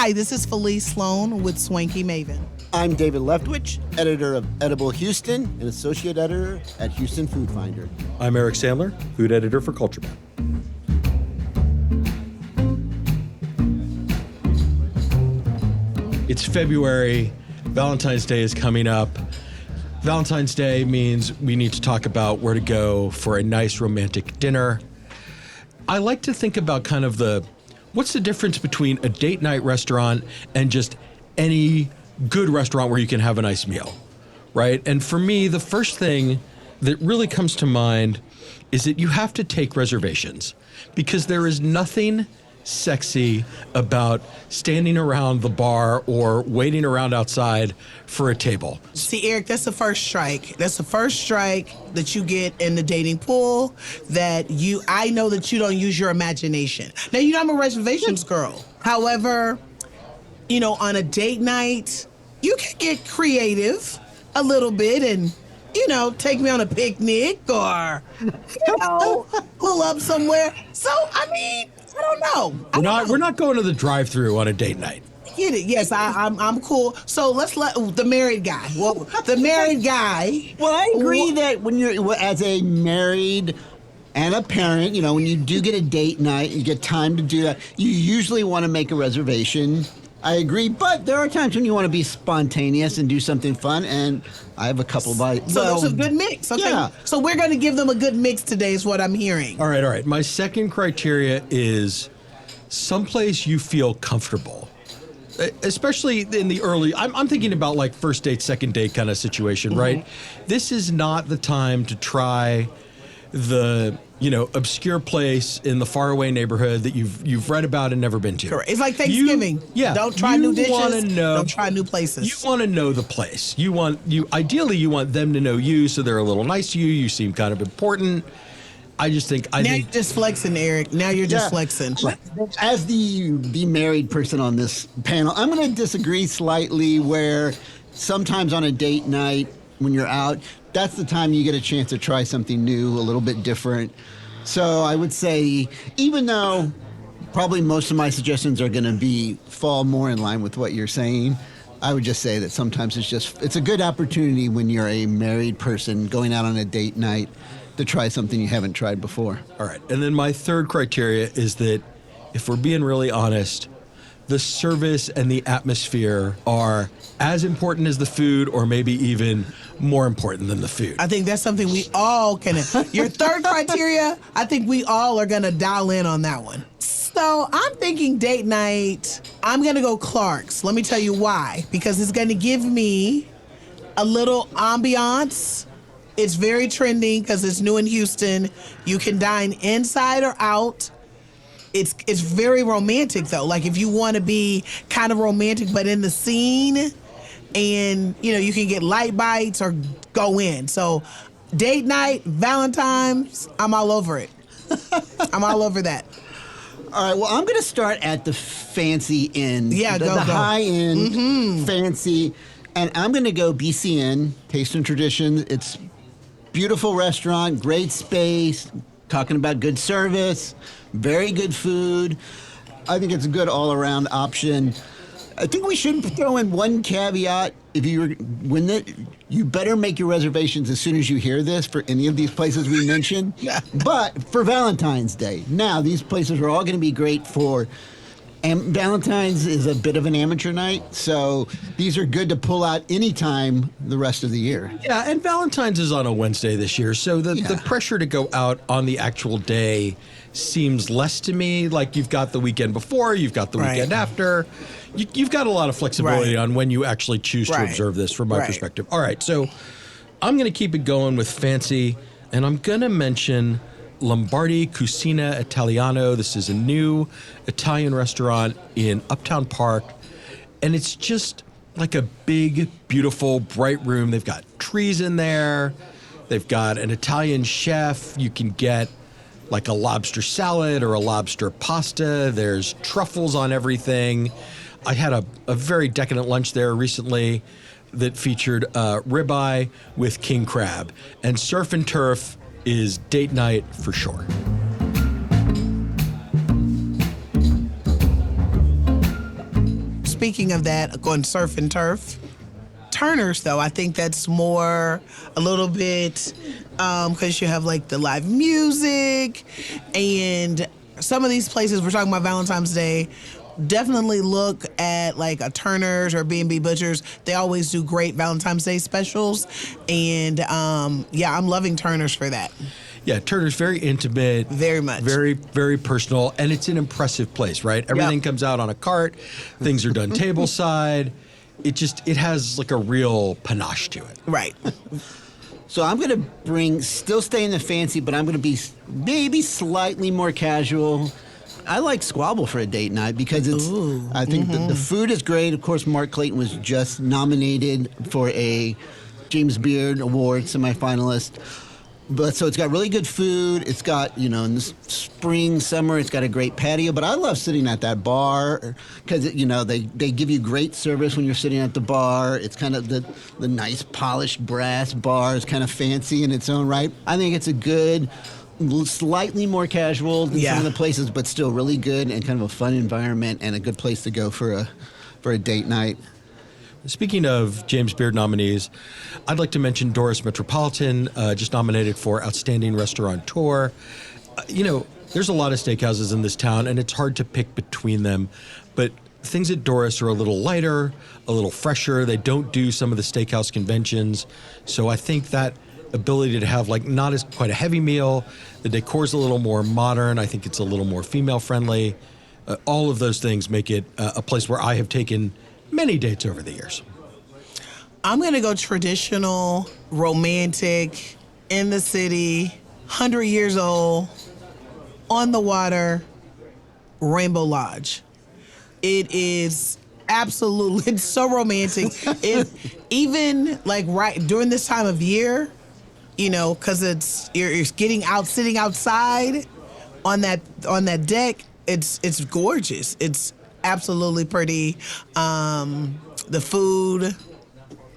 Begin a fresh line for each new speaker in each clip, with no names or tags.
Hi, this is Felice Sloan with Swanky Maven.
I'm David Leftwich, editor of Edible Houston and associate editor at Houston Food Finder.
I'm Eric Sandler, food editor for Culture Map. It's February. Valentine's Day is coming up. Valentine's Day means we need to talk about where to go for a nice romantic dinner. I like to think about kind of what's the difference between a date night restaurant and just any good restaurant where you can have a nice meal, right? And for me, the first thing that really comes to mind is that you have to take reservations, because there is nothing sexy about standing around the bar or waiting around outside for a table.
See, Eric, that's the first strike. That's the first strike that you get in the dating pool, that I know that you don't use your imagination. Now, I'm a reservations girl. However, on a date night, you can get creative a little bit and, take me on a picnic or, pull up somewhere. So, I don't know.
We're not going to the drive-thru on a date night.
Get it? Yes, I'm cool. So let's let the married guy. Well, the married guy.
Well, I agree that when you're, as a married and a parent, when you do get a date night, you get time to do that, you usually want to make a reservation. I agree, but there are times when you want to be spontaneous and do something fun, and I have a couple of ideas.
So there's a good mix. Okay.
Yeah.
So we're going to give them a good mix today is what I'm hearing.
All right. My second criteria is someplace you feel comfortable, especially in the early, I'm thinking about like first date, second date kind of situation, right? This is not the time to try the obscure place in the faraway neighborhood that you've read about and never been to.
Correct. It's like Thanksgiving. Don't try new dishes. Don't try new places.
You want to know the place. Ideally you want them to know you, so they're a little nice to you. You seem kind of important. I think
you're just flexing, Eric. Now you're just flexing.
As the married person on this panel, I'm going to disagree slightly, where sometimes on a date night when you're out, that's the time you get a chance to try something new, a little bit different. So I would say, even though probably most of my suggestions are going to fall more in line with what you're saying, I would just say that sometimes it's a good opportunity when you're a married person going out on a date night to try something you haven't tried before.
All right. And then my third criteria is that, if we're being really honest, the service and the atmosphere are as important as the food, or maybe even more important than the food.
I think that's something we all can. Your third criteria, I think we all are going to dial in on that one. So I'm thinking date night, I'm going to go Clark's. Let me tell you why. Because it's going to give me a little ambiance. It's very trending because it's new in Houston. You can dine inside or out. It's very romantic, though. Like, if you want to be kind of romantic but in the scene, and, you can get light bites or go in. So date night, Valentine's, I'm all over it. I'm all over that.
All right, well, I'm going to start at the fancy end.
Yeah,
the
go.
high-end, fancy. And I'm going to go BCN, Taste and Traditions. It's beautiful restaurant, great space, talking about good service, very good food. I think it's a good all-around option. I think we should throw in one caveat. You better make your reservations as soon as you hear this for any of these places we mentioned.
Yeah.
But for Valentine's Day, now these places are all going to be great for. And Valentine's is a bit of an amateur night, so these are good to pull out anytime the rest of the year.
Yeah, and Valentine's is on a Wednesday this year, so the pressure to go out on the actual day seems less to me. Like, you've got the weekend before, you've got the weekend after. You've got a lot of flexibility on when you actually choose to observe this, from my perspective. All right, so I'm going to keep it going with fancy, and I'm going to mention Lombardi Cucina Italiano. This is a new Italian restaurant in Uptown Park, and it's just like a big, beautiful, bright room. They've got trees in there. They've got an Italian chef. You can get like a lobster salad or a lobster pasta. There's truffles on everything. I had a very decadent lunch there recently that featured ribeye with king crab, and surf and turf is date night for sure.
speaking of that, going surf and turf. Turner's, though, I think that's more a little bit because you have like the live music and some of these places we're talking about Valentine's Day. Definitely look at like a Turner's or B&B Butcher's. They always do great Valentine's Day specials, and yeah, I'm loving Turner's for that.
Yeah, Turner's very intimate.
Very much.
Very, very personal, and it's an impressive place, right? Everything comes out on a cart. Things are done tableside. It has like a real panache to it.
Right.
So I'm going to still stay in the fancy, but I'm going to be maybe slightly more casual. I like Squabble for a date night because I think the food is great. Of course, Mark Clayton was just nominated for a James Beard Award semifinalist. But so it's got really good food. It's got, in the spring, summer, it's got a great patio. But I love sitting at that bar because, they give you great service when you're sitting at the bar. It's kind of the nice polished brass bar. It's kind of fancy in its own right. I think it's a good, slightly more casual than some of the places, but still really good and kind of a fun environment and a good place to go for a date night.
Speaking of James Beard nominees, I'd like to mention Doris Metropolitan, just nominated for Outstanding Restaurateur. There's a lot of steakhouses in this town, and it's hard to pick between them. But things at Doris are a little lighter, a little fresher. They don't do some of the steakhouse conventions. So I think that ability to have like not as quite a heavy meal, the decor's a little more modern. I think it's a little more female friendly. All of those things make it a place where I have taken many dates over the years.
I'm going to go traditional, romantic, in the city, 100 years old, on the water, Rainbow Lodge. It is absolutely, it's so romantic. Even like right during this time of year, because you're getting out, sitting outside on that deck, it's gorgeous. It's absolutely pretty. The food,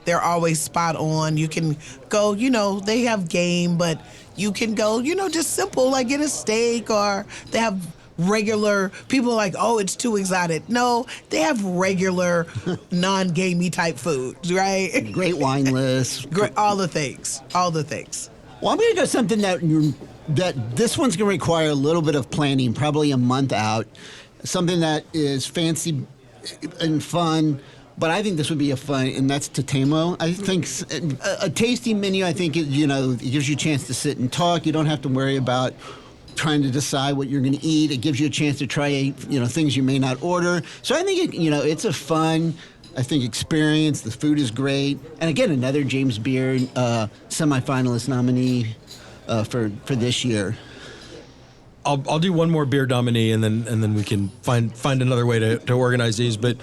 they're always spot on. You can go, they have game, but you can go, just simple, like get a steak, or they have regular, people are like, oh, it's too exotic. No, they have regular, non-gamey type food, right?
Great wine list.
Great, all the things. Well,
I'm going to go something that this one's going to require a little bit of planning, probably a month out. Something that is fancy and fun, but I think this would be a fun, and that's Tatemo. I think a tasty menu, I think, it gives you a chance to sit and talk. You don't have to worry about trying to decide what you're going to eat. It gives you a chance to try, things you may not order. So I think, it's a fun, experience. The food is great. And again, another James Beard semifinalist nominee for this year.
I'll do one more beer nominee, and then we can find another way to organize these. But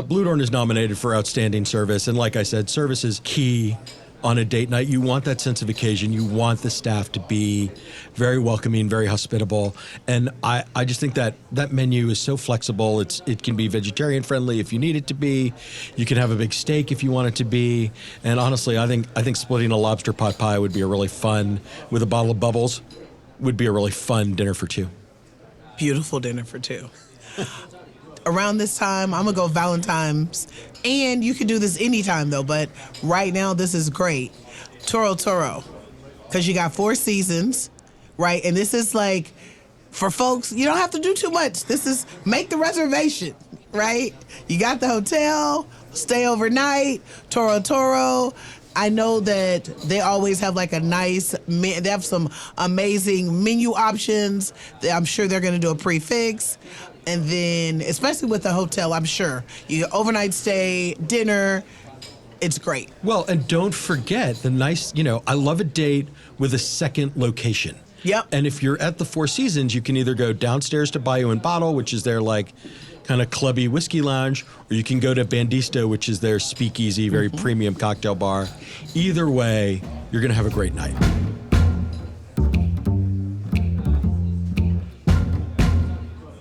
Blue Dorn is nominated for Outstanding Service, and like I said, service is key on a date night. You want that sense of occasion. You want the staff to be very welcoming, very hospitable, and I just think that menu is so flexible. It can be vegetarian friendly if you need it to be. You can have a big steak if you want it to be. And honestly, I think splitting a lobster pot pie would be a really fun, with a bottle of bubbles, would be a really fun dinner for two.
Beautiful dinner for two. Around this time, I'm going to go Valentine's. And you can do this anytime, though. But right now, this is great. Toro Toro. Because you got 4 seasons, right? And this is like, for folks, you don't have to do too much. This is make the reservation, right? You got the hotel, stay overnight, Toro Toro. I know that they always have like a nice, they have some amazing menu options. I'm sure they're going to do a prefix. And then, especially with the hotel, I'm sure you get overnight stay, dinner. It's great.
Well, and don't forget the nice, I love a date with a second location.
Yep.
And if you're at the Four Seasons, you can either go downstairs to Bayou and Bottle, which is their like kind of clubby whiskey lounge, or you can go to Bandisto, which is their speakeasy, very premium cocktail bar. Either way, you're going to have a great night.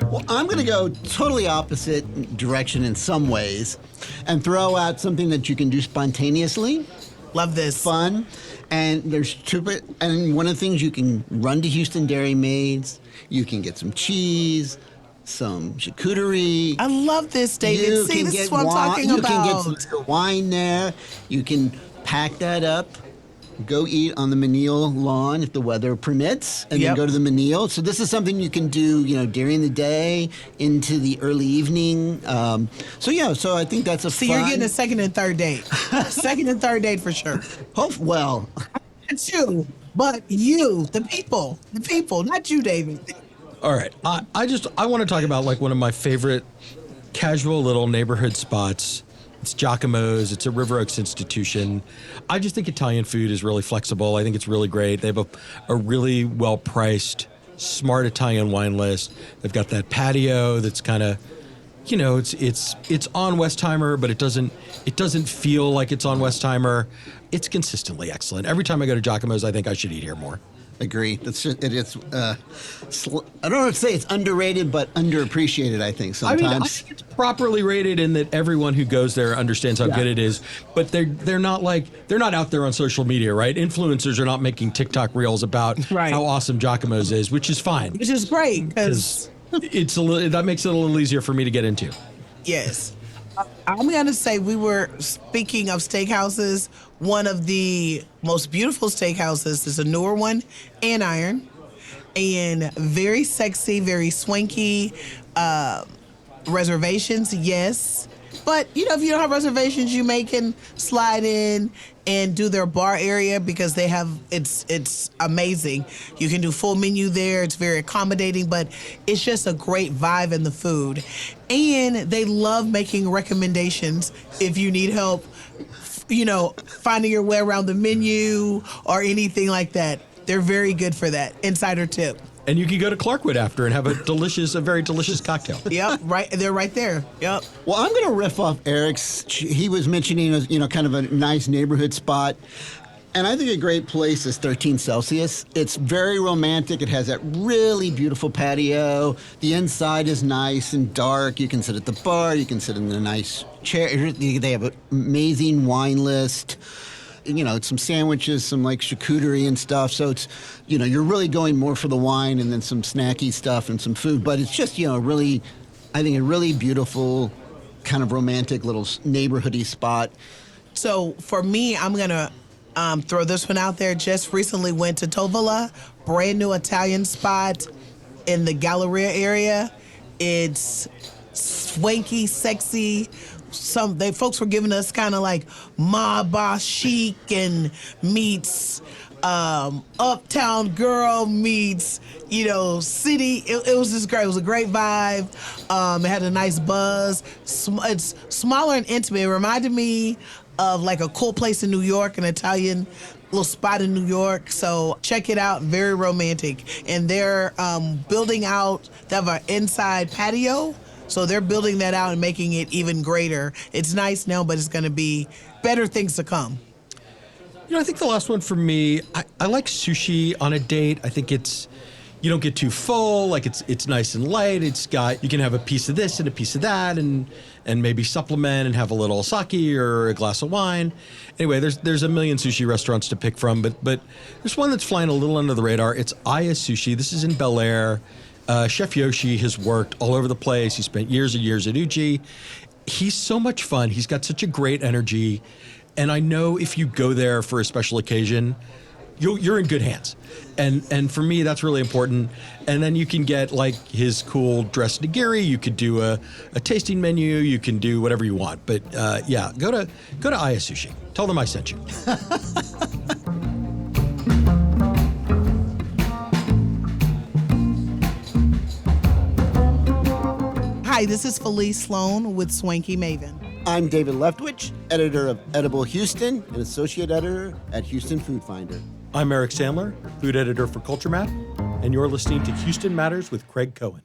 Well, I'm going to go totally opposite direction in some ways and throw out something that you can do spontaneously.
Love this.
Fun. And one of the things, you can run to Houston Dairy Maids. You can get some cheese, some charcuterie.
I love this, David.
You
See,
can
this
get
is what I'm talking
you
about.
can get some wine there. You can pack that up, go eat on the Menil lawn if the weather permits, and then
Yep.
go to the Menil. So this is something you can do, during the day into the early evening. So I think that's a
See,
fun.
you're getting a second and third date. Second and third date for sure.
Well,
It's you, but you, the people, not you, David.
All right. I want to talk about like one of my favorite casual little neighborhood spots. It's Giacomo's. It's a River Oaks institution. I just think Italian food is really flexible. I think it's really great. They have a really well-priced, smart Italian wine list. They've got that patio that's kind of, it's on Westheimer, but it doesn't feel like it's on Westheimer. It's consistently excellent. Every time I go to Giacomo's, I think I should eat here more.
agree. That's just, it is. I don't want to say it's underrated, but underappreciated. I think sometimes.
I think it's properly rated in that everyone who goes there understands how good it is. But they're not out there on social media, right? Influencers are not making TikTok reels about how awesome Giacomo's is, which is fine.
Which is great because
that makes it a little easier for me to get into.
yes. I'm going to say we were speaking of steakhouses. One of the most beautiful steakhouses is a newer one, Andiron, and very sexy, very swanky. Reservations, yes. But, if you don't have reservations, you can slide in and do their bar area because they have, it's amazing. You can do full menu there. It's very accommodating, but it's just a great vibe in the food. And they love making recommendations if you need help, finding your way around the menu or anything like that. They're very good for that. Insider tip.
And you can go to Clarkwood after and have a very delicious cocktail.
Yep, right. They're right there. Yep.
Well, I'm going to riff off Eric's. He was mentioning, kind of a nice neighborhood spot. And I think a great place is 13 Celsius. It's very romantic. It has that really beautiful patio. The inside is nice and dark. You can sit at the bar. You can sit in a nice chair. They have an amazing wine list. Some sandwiches, some charcuterie and stuff. So it's, you're really going more for the wine and then some snacky stuff and some food. But it's just, I think a really beautiful kind of romantic little neighborhoody spot.
So for me, I'm going to throw this one out there. Just recently went to Tovola, brand new Italian spot in the Galleria area. It's swanky, sexy. Folks were giving us kind of like mob boss chic and meets uptown girl meets city. It was just great. It was a great vibe. It had a nice buzz. It's smaller and intimate. It reminded me of like a cool place in New York, an Italian little spot in New York. So check it out. Very romantic. And they're building out. They have an inside patio. So they're building that out and making it even greater. It's nice now, but it's going to be better things to come.
I think the last one for me, I like sushi on a date. I think you don't get too full. Like it's nice and light. You can have a piece of this and a piece of that and maybe supplement and have a little sake or a glass of wine. Anyway, there's a million sushi restaurants to pick from, but there's one that's flying a little under the radar. It's Aya Sushi. This is in Bel Air. Chef Yoshi has worked all over the place. He spent years and years at Uchi. He's so much fun. He's got such a great energy. And I know if you go there for a special occasion, you're in good hands. And for me, that's really important. And then you can get like his cool dressed nigiri. You could do a tasting menu. You can do whatever you want. But go to Aya Sushi. Tell them I sent you.
Hi, this is Felice Sloan with Swanky Maven.
I'm David Leftwich, editor of Edible Houston and associate editor at Houston Food Finder.
I'm Eric Sandler, food editor for Culture Map, and you're listening to Houston Matters with Craig Cohen.